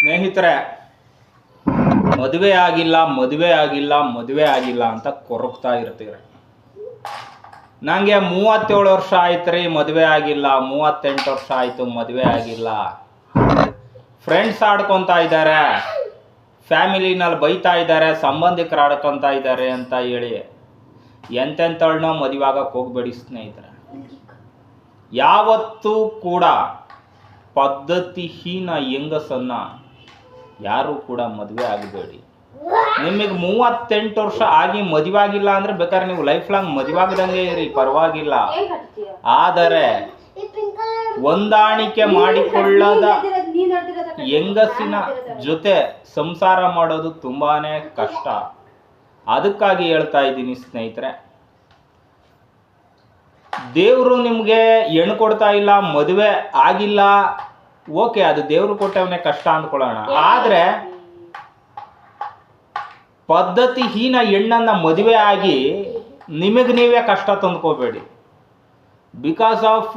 ಸ್ನೇಹಿತರೆ, ಮದುವೆ ಆಗಿಲ್ಲ ಮದುವೆ ಆಗಿಲ್ಲ ಮದುವೆ ಆಗಿಲ್ಲ ಅಂತ ಕೊರಗ್ತಾ ಇರ್ತೀರಿ. ನನಗೆ 37 ವರ್ಷ ಆಯ್ತು ರೀ, ಮದುವೆ ಆಗಿಲ್ಲ. 38 ವರ್ಷ ಆಯಿತು, ಮದುವೆ ಆಗಿಲ್ಲ. ಫ್ರೆಂಡ್ಸ್ ಆಡ್ಕೊತಾ ಇದ್ದಾರೆ, ಫ್ಯಾಮಿಲಿನಲ್ಲಿ ಬೈತಾ ಇದ್ದಾರೆ, ಸಂಬಂಧಿಕರು ಆಡ್ಕೊತಾ ಇದ್ದಾರೆ ಅಂತ ಹೇಳಿ ಎಂತೆಂಥವ್ಳನ್ನೋ ಮದುವೆ ಆಗಕ್ಕೆ ಹೋಗ್ಬೇಡಿ ಸ್ನೇಹಿತರೆ. ಯಾವತ್ತೂ ಕೂಡ ಪದ್ಧತಿಹೀನ ಹೆಂಗಸನ್ನ ಯಾರು ಕೂಡ ಮದುವೆ ಆಗಬೇಡಿ. ನಿಮಗೆ 38 ವರ್ಷ ಆಗಿ ಮದುವೆ ಆಗಿಲ್ಲ ಅಂದ್ರೆ ಬೇಕಾದ್ರೆ ನೀವು ಲೈಫ್ ಲಾಂಗ್ ಮದುವೆ ಆಗದಂಗೆ ಇರಿ, ಪರವಾಗಿಲ್ಲ. ಆದರೆ ಹೊಂದಾಣಿಕೆ ಮಾಡಿಕೊಳ್ಳದ ಹೆಂಗಸಿನ ಜೊತೆ ಸಂಸಾರ ಮಾಡೋದು ತುಂಬಾನೇ ಕಷ್ಟ. ಅದಕ್ಕಾಗಿ ಹೇಳ್ತಾ ಇದ್ದೀನಿ ಸ್ನೇಹಿತರೆ, ದೇವರು ನಿಮಗೆ ಹೆಣ್ಣು ಕೊಡ್ತಾ ಇಲ್ಲ, ಮದುವೆ ಆಗಿಲ್ಲ, ಓಕೆ, ಅದು ದೇವರು ಕೊಟ್ಟವನೇ ಕಷ್ಟ ಅಂದ್ಕೊಳ್ಳೋಣ. ಆದ್ರೆ ಪದ್ಧತಿಹೀನ ಹೆಣ್ಣನ್ನ ಮದುವೆ ಆಗಿ ನಿಮಗೆ ನೀವೇ ಕಷ್ಟ ತಂದ್ಕೋಬೇಡಿ. ಬಿಕಾಸ್ ಆಫ್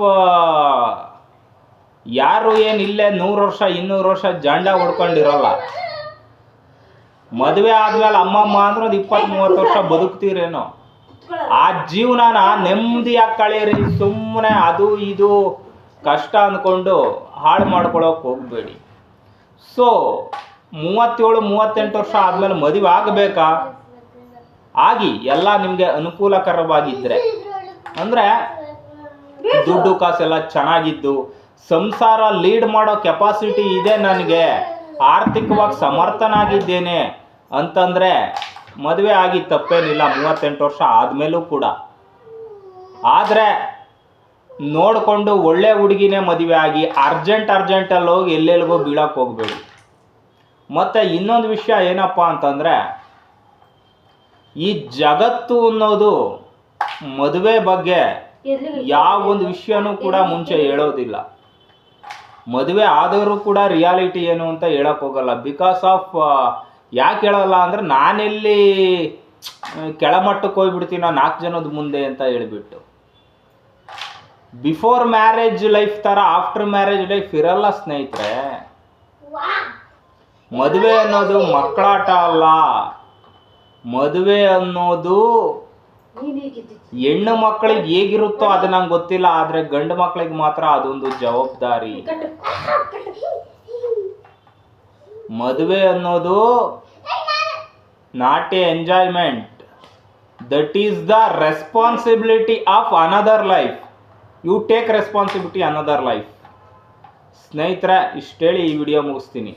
ಯಾರು ಏನಿಲ್ಲೇ 100 ವರ್ಷ 200 ವರ್ಷ ಜಾಂಡ ಹೊಡ್ಕೊಂಡಿರಲ್ಲ. ಮದುವೆ ಆದ್ಮೇಲೆ ಅಮ್ಮಮ್ಮ ಅಂದ್ರೆ ಒಂದು 20-30 ವರ್ಷ ಬದುಕ್ತೀರೇನೋ. ಆ ಜೀವನನ ನೆಮ್ಮದಿಯಾಗಿ ಕಳೆಯಿರಿ. ಸುಮ್ಮನೆ ಅದು ಇದು ಕಷ್ಟ ಅಂದ್ಕೊಂಡು ಹಾಳು ಮಾಡ್ಕೊಳಕ್ಕೆ ಹೋಗಬೇಡಿ. ಸೊ 37-38 ವರ್ಷ ಆದಮೇಲೆ ಮದುವೆ ಆಗಬೇಕಾ? ಆಗಿ ಎಲ್ಲ ನಿಮಗೆ ಅನುಕೂಲಕರವಾಗಿದ್ದರೆ, ಅಂದರೆ ದುಡ್ಡು ಕಾಸೆಲ್ಲ ಚೆನ್ನಾಗಿದ್ದು, ಸಂಸಾರ ಲೀಡ್ ಮಾಡೋ ಕೆಪಾಸಿಟಿ ಇದೆ, ನನಗೆ ಆರ್ಥಿಕವಾಗಿ ಸಮರ್ಥನಾಗಿದ್ದೇನೆ ಅಂತಂದರೆ ಮದುವೆ ಆಗಿ ತಪ್ಪೇನಿಲ್ಲ 38 ವರ್ಷ ಆದಮೇಲೂ ಕೂಡ. ಆದರೆ ನೋಡಿಕೊಂಡು ಒಳ್ಳೆ ಹುಡುಗಿನೇ ಮದುವೆ ಆಗಿ ಅರ್ಜೆಂಟಲ್ಲಿ ಹೋಗಿ ಎಲ್ಲೆಲ್ಲಿಗೋ ಬೀಳಕ್ಕೆ ಹೋಗಬೇಡಿ. ಮತ್ತು ಇನ್ನೊಂದು ವಿಷಯ ಏನಪ್ಪ ಅಂತಂದರೆ, ಈ ಜಗತ್ತು ಅನ್ನೋದು ಮದುವೆ ಬಗ್ಗೆ ಯಾವ ಒಂದು ವಿಷಯನೂ ಕೂಡ ಮುಂಚೆ ಹೇಳೋದಿಲ್ಲ. ಮದುವೆ ಆದವರು ಕೂಡ ರಿಯಾಲಿಟಿ ಏನು ಅಂತ ಹೇಳಕ್ಕೆ ಹೋಗಲ್ಲ. ಬಿಕಾಸ್ ಆಫ್ ಯಾಕೆ ಹೇಳಲ್ಲ ಅಂದರೆ, ನಾನೆಲ್ಲಿ ಕೆಳಮಟ್ಟಕ್ಕೆ ಹೋಗ್ಬಿಡ್ತೀನೋ 4 ಜನದ ಮುಂದೆ ಅಂತ ಹೇಳ್ಬಿಟ್ಟು. ಬಿಫೋರ್ ಮ್ಯಾರೇಜ್ ಲೈಫ್ ಥರ ಆಫ್ಟರ್ ಮ್ಯಾರೇಜ್ ಲೈಫ್ ಇರಲ್ಲ ಸ್ನೇಹಿತರೆ. ಮದುವೆ ಅನ್ನೋದು ಮಕ್ಕಳಾಟ ಅಲ್ಲ. ಮದುವೆ ಅನ್ನೋದು ಹೆಣ್ಣು ಮಕ್ಕಳಿಗೆ ಹೇಗಿರುತ್ತೋ ಅದು ನಂಗೆ ಗೊತ್ತಿಲ್ಲ, ಆದರೆ ಗಂಡು ಮಕ್ಕಳಿಗೆ ಮಾತ್ರ ಅದೊಂದು ಜವಾಬ್ದಾರಿ. ಮದುವೆ ಅನ್ನೋದು not a enjoyment, that is the responsibility of another life. You take responsibility another life. ಸ್ನೇಹಿತರೆ, ಇಷ್ಟು ಹೇಳಿ ಈ ವಿಡಿಯೋ ಮುಗಿಸ್ತೀನಿ.